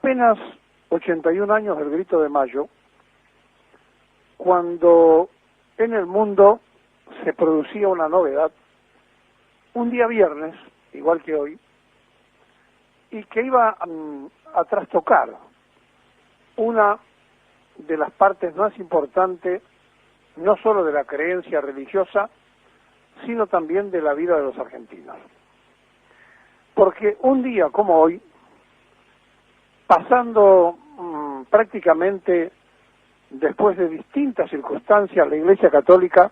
apenas 81 años del Grito de Mayo, cuando en el mundo se producía una novedad, un día viernes, igual que hoy, y que iba a trastocar una de las partes más importantes, no solo de la creencia religiosa, sino también de la vida de los argentinos. Porque un día como hoy, pasando prácticamente después de distintas circunstancias, la Iglesia Católica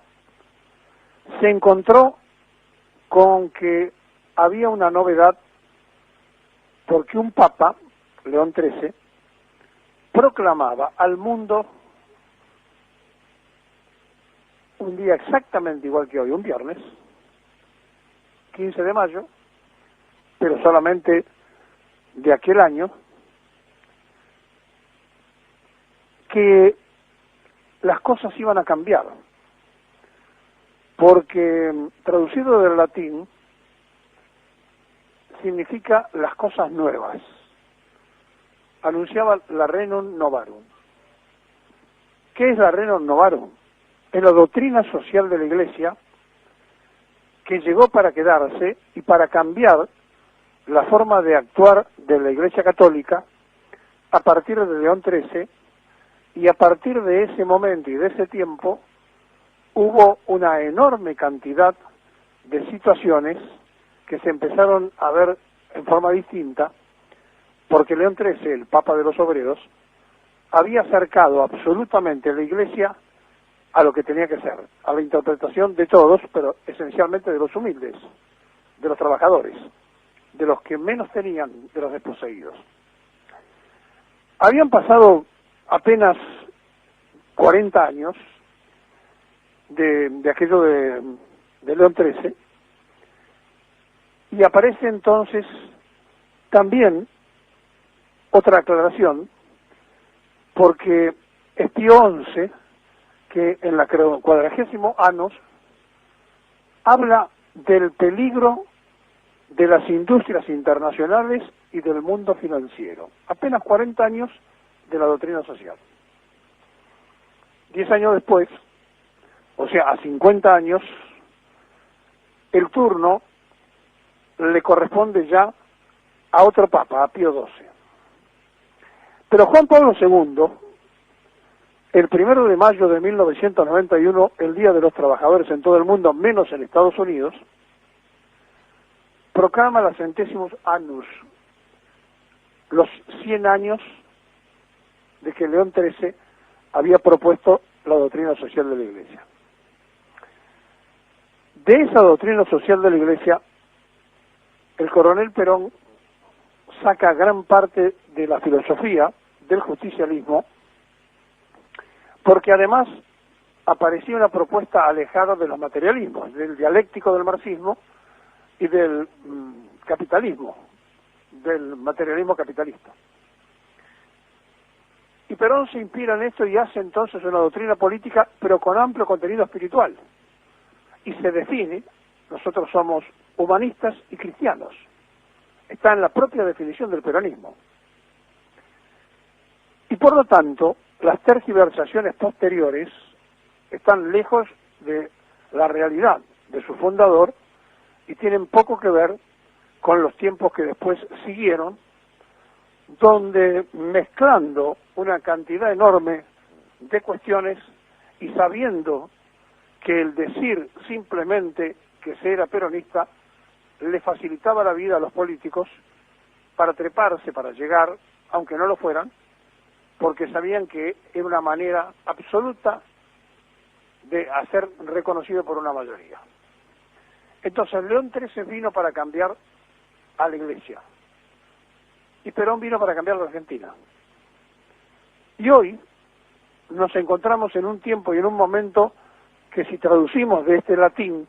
se encontró con que había una novedad, porque un Papa, León XIII, proclamaba al mundo un día exactamente igual que hoy, un viernes, 15 de mayo, pero solamente de aquel año, que las cosas iban a cambiar, porque traducido del latín significa las cosas nuevas. Anunciaba la Rerum Novarum. ¿Qué es la Rerum Novarum? Es la doctrina social de la Iglesia que llegó para quedarse y para cambiar la forma de actuar de la Iglesia Católica a partir de León XIII, y a partir de ese momento y de ese tiempo hubo una enorme cantidad de situaciones que se empezaron a ver en forma distinta, porque León XIII, el Papa de los Obreros, había acercado absolutamente la Iglesia a lo que tenía que ser, a la interpretación de todos, pero esencialmente de los humildes, de los trabajadores, de los que menos tenían, de los desposeídos. Habían pasado apenas 40 años de aquello de León XIII, y aparece entonces también otra aclaración, porque es Pío XI, que en la 40º Annus habla del peligro de las industrias internacionales y del mundo financiero. Apenas 40 años de la doctrina social. 10 años después, o sea, a 50 años, el turno le corresponde ya a otro papa, a Pío XII. Pero Juan Pablo II, el 1 de mayo de 1991, el Día de los Trabajadores en todo el mundo, menos en Estados Unidos, proclama la Centésimos Annus, los 100 años de que León XIII había propuesto la doctrina social de la Iglesia. De esa doctrina social de la Iglesia, el coronel Perón saca gran parte de la filosofía del justicialismo, porque además aparecía una propuesta alejada de los materialismos, del dialéctico del marxismo y del capitalismo, del materialismo capitalista. Y Perón se inspira en esto y hace entonces una doctrina política, pero con amplio contenido espiritual. Y se define, nosotros somos humanistas y cristianos. Está en la propia definición del peronismo. Y por lo tanto, las tergiversaciones posteriores están lejos de la realidad de su fundador y tienen poco que ver con los tiempos que después siguieron, donde mezclando una cantidad enorme de cuestiones y sabiendo que el decir simplemente que se era peronista le facilitaba la vida a los políticos para treparse, para llegar, aunque no lo fueran, porque sabían que era una manera absoluta de hacer reconocido por una mayoría. Entonces León XIII vino para cambiar a la Iglesia y Perón vino para cambiar la Argentina. Y hoy nos encontramos en un tiempo y en un momento que, si traducimos de este latín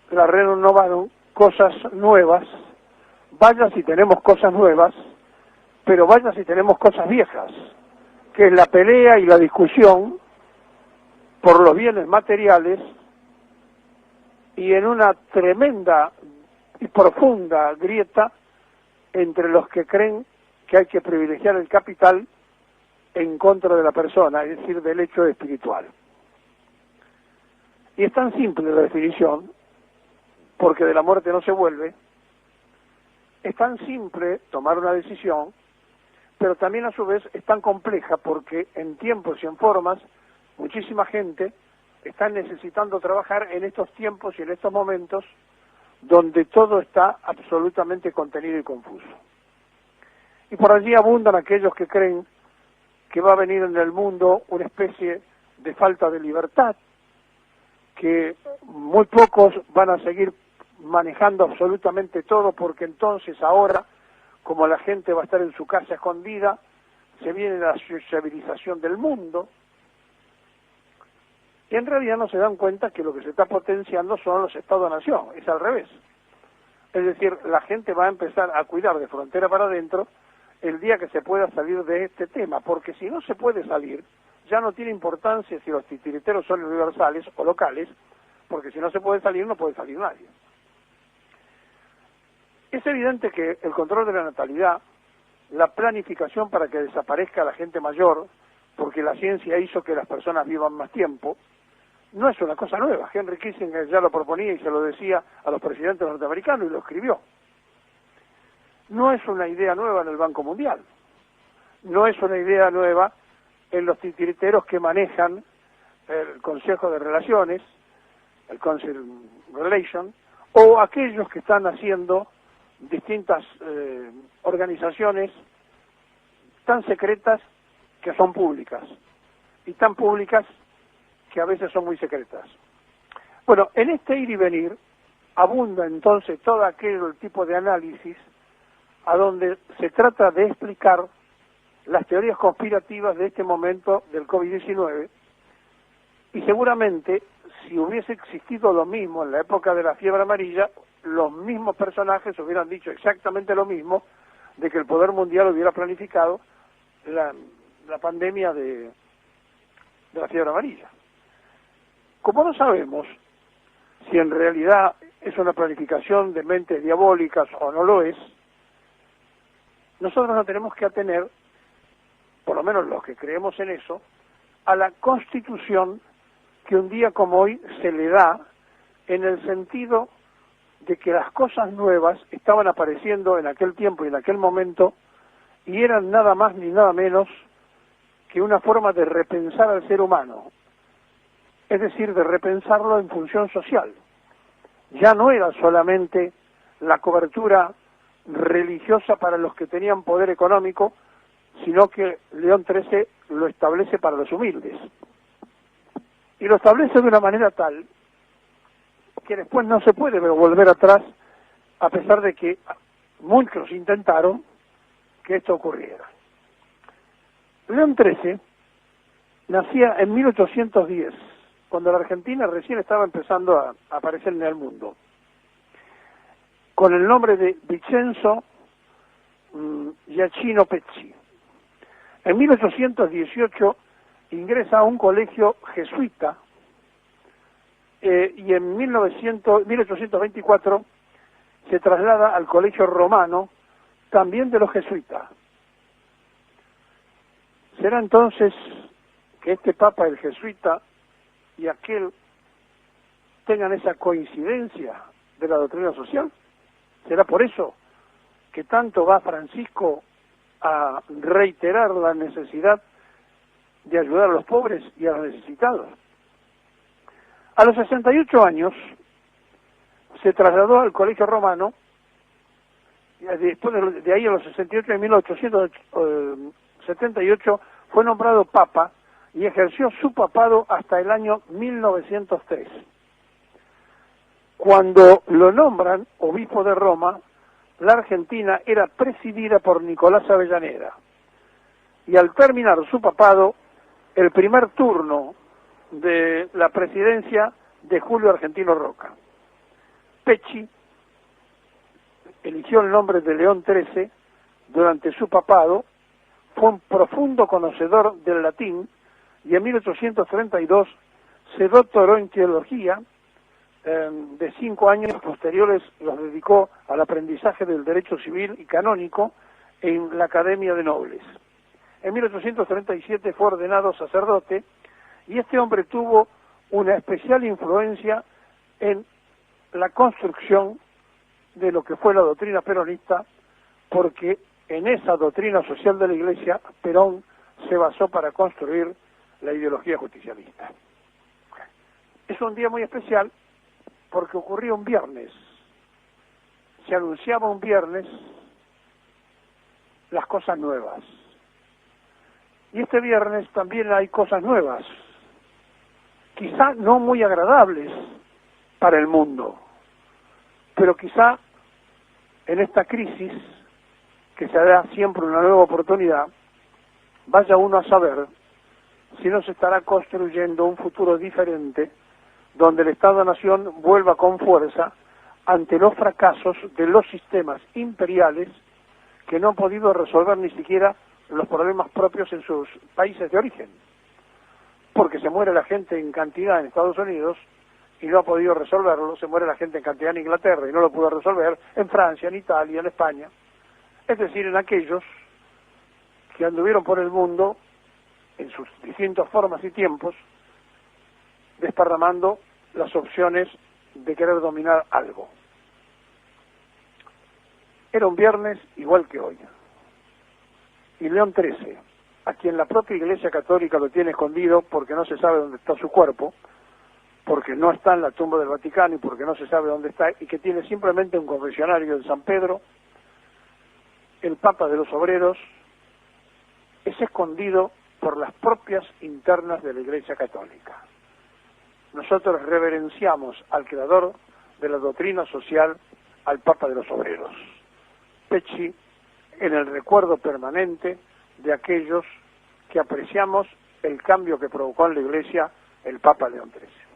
la Rerum Novarum, cosas nuevas, vaya si tenemos cosas nuevas, pero vaya si tenemos cosas viejas, que es la pelea y la discusión por los bienes materiales, y en una tremenda y profunda grieta entre los que creen que hay que privilegiar el capital en contra de la persona, es decir, del hecho espiritual. Y es tan simple la definición, porque de la muerte no se vuelve, es tan simple tomar una decisión, pero también a su vez es tan compleja porque en tiempos y en formas muchísima gente está necesitando trabajar en estos tiempos y en estos momentos donde todo está absolutamente contenido y confuso. Y por allí abundan aquellos que creen que va a venir en el mundo una especie de falta de libertad, que muy pocos van a seguir manejando absolutamente todo porque entonces ahora, como la gente va a estar en su casa escondida, se viene la sociabilización del mundo, y en realidad no se dan cuenta que lo que se está potenciando son los Estados-nación, es al revés. Es decir, la gente va a empezar a cuidar de frontera para adentro el día que se pueda salir de este tema, porque si no se puede salir, ya no tiene importancia si los titiriteros son universales o locales, porque si no se puede salir, no puede salir nadie. Es evidente que el control de la natalidad, la planificación para que desaparezca la gente mayor, porque la ciencia hizo que las personas vivan más tiempo, no es una cosa nueva. Henry Kissinger ya lo proponía y se lo decía a los presidentes norteamericanos y lo escribió. No es una idea nueva en el Banco Mundial, no es una idea nueva en los titiriteros que manejan el Consejo de Relaciones, el Council Relation, o aquellos que están haciendo distintas organizaciones tan secretas que son públicas, y tan públicas que a veces son muy secretas. Bueno, en este ir y venir abunda entonces todo aquel tipo de análisis a donde se trata de explicar las teorías conspirativas de este momento del COVID-19, y seguramente si hubiese existido lo mismo en la época de la fiebre amarilla, los mismos personajes hubieran dicho exactamente lo mismo, de que el poder mundial hubiera planificado la pandemia de la fiebre amarilla. Como no sabemos si en realidad es una planificación de mentes diabólicas o no lo es, nosotros nos tenemos que atener, por lo menos los que creemos en eso, a la Constitución que un día como hoy se le da, en el sentido de que las cosas nuevas estaban apareciendo en aquel tiempo y en aquel momento y eran nada más ni nada menos que una forma de repensar al ser humano, es decir, de repensarlo en función social. Ya no era solamente la cobertura religiosa para los que tenían poder económico, sino que León XIII lo establece para los humildes. Y lo establece de una manera tal que después no se puede volver atrás, a pesar de que muchos intentaron que esto ocurriera. León XIII nacía en 1810, cuando la Argentina recién estaba empezando a aparecer en el mundo, con el nombre de Vincenzo Giacchino Pecci. En 1818 ingresa a un colegio jesuita y en 1824 se traslada al colegio romano, también de los jesuitas. ¿Será entonces que este papa, el jesuita, y aquel tengan esa coincidencia de la doctrina social? ¿Será por eso que tanto va Francisco a reiterar la necesidad de ayudar a los pobres y a los necesitados? A los 68 años se trasladó al colegio romano, y después de ahí a los 68, en 1878 fue nombrado papa y ejerció su papado hasta el año 1903. Cuando lo nombran obispo de Roma, la Argentina era presidida por Nicolás Avellaneda, y al terminar su papado, el primer turno de la presidencia de Julio Argentino Roca. Pecci eligió el nombre de León XIII durante su papado, fue un profundo conocedor del latín y en 1832 se doctoró en teología. De 5 años posteriores los dedicó al aprendizaje del derecho civil y canónico en la Academia de Nobles. En 1837 fue ordenado sacerdote y este hombre tuvo una especial influencia en la construcción de lo que fue la doctrina peronista, porque en esa doctrina social de la Iglesia Perón se basó para construir la ideología justicialista. Es un día muy especial porque ocurrió un viernes, se anunciaba un viernes las cosas nuevas. Y este viernes también hay cosas nuevas, quizá no muy agradables para el mundo, pero quizá en esta crisis, que se da siempre una nueva oportunidad, vaya uno a saber si no se estará construyendo un futuro diferente, donde el Estado-Nación vuelva con fuerza ante los fracasos de los sistemas imperiales que no han podido resolver ni siquiera los problemas propios en sus países de origen, porque se muere la gente en cantidad en Estados Unidos y no ha podido resolverlo, se muere la gente en cantidad en Inglaterra y no lo pudo resolver, en Francia, en Italia, en España, es decir, en aquellos que anduvieron por el mundo en sus distintas formas y tiempos, desparramando las opciones de querer dominar algo. Era un viernes igual que hoy. Y León XIII, a quien la propia Iglesia Católica lo tiene escondido porque no se sabe dónde está su cuerpo, porque no está en la tumba del Vaticano y porque no se sabe dónde está, y que tiene simplemente un confesionario en San Pedro, el Papa de los Obreros, es escondido por las propias internas de la Iglesia Católica. Nosotros reverenciamos al creador de la doctrina social, al Papa de los Obreros, Pecci, en el recuerdo permanente de aquellos que apreciamos el cambio que provocó en la Iglesia el Papa León XIII.